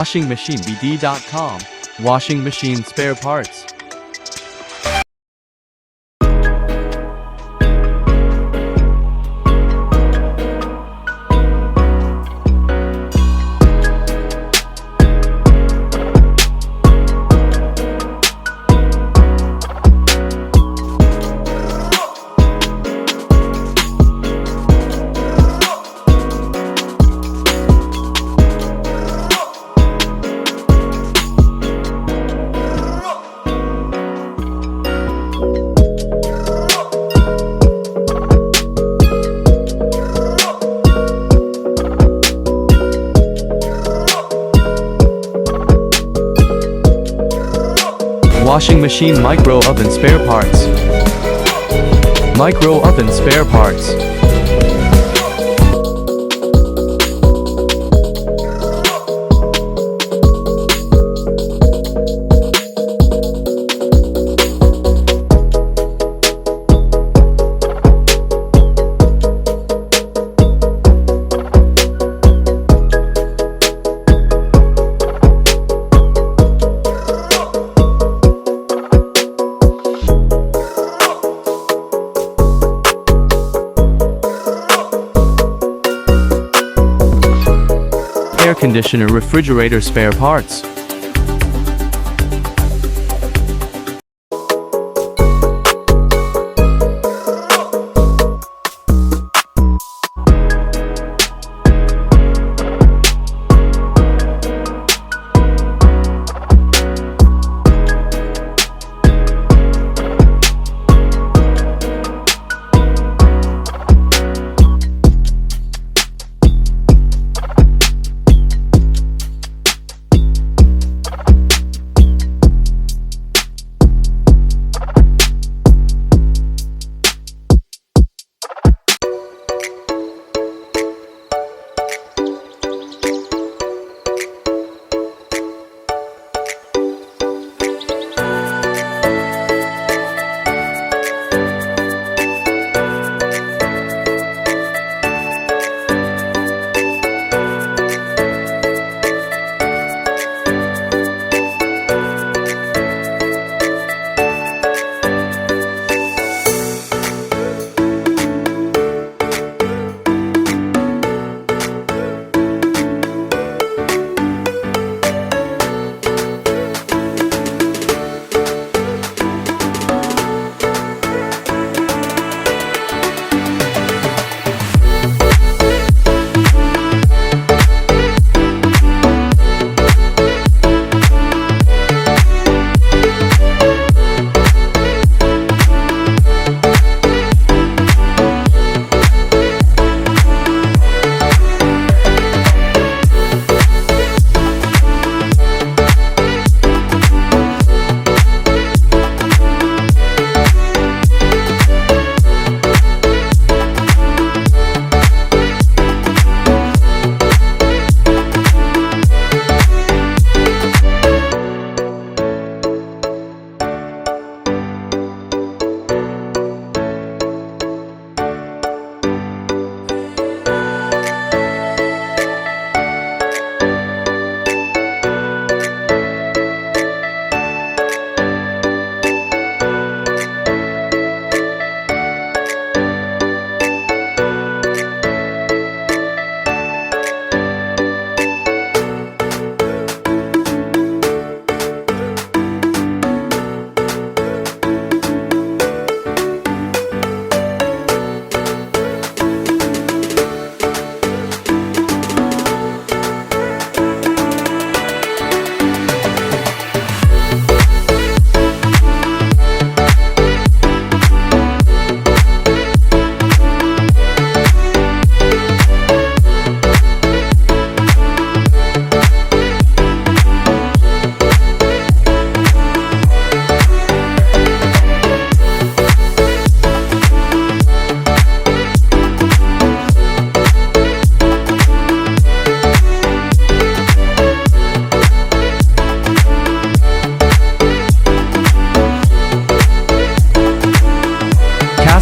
Washing machine BD.com. Washing machine spare parts. Washing machine micro oven spare parts. Micro oven spare parts. Air conditioner refrigerator spare parts.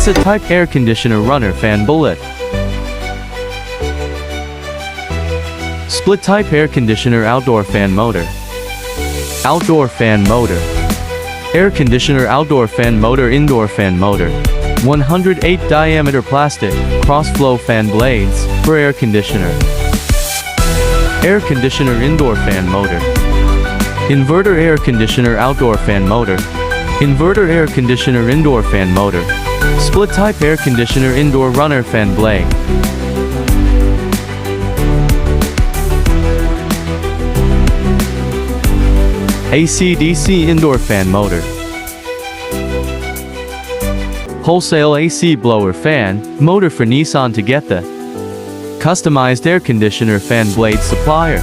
Type air conditioner runner fan bullet. Split type air conditioner outdoor fan motor. Outdoor fan motor. Air conditioner outdoor fan motor indoor fan motor. 108 diameter plastic, cross-flow fan blades, for air conditioner. Air conditioner indoor fan motor. Inverter air conditioner outdoor fan motor. Inverter air conditioner indoor fan motor. Split type air conditioner indoor runner fan blade. AC/DC indoor fan motor. Wholesale AC blower fan motor for Nissan to get the customized air conditioner fan blade supplier.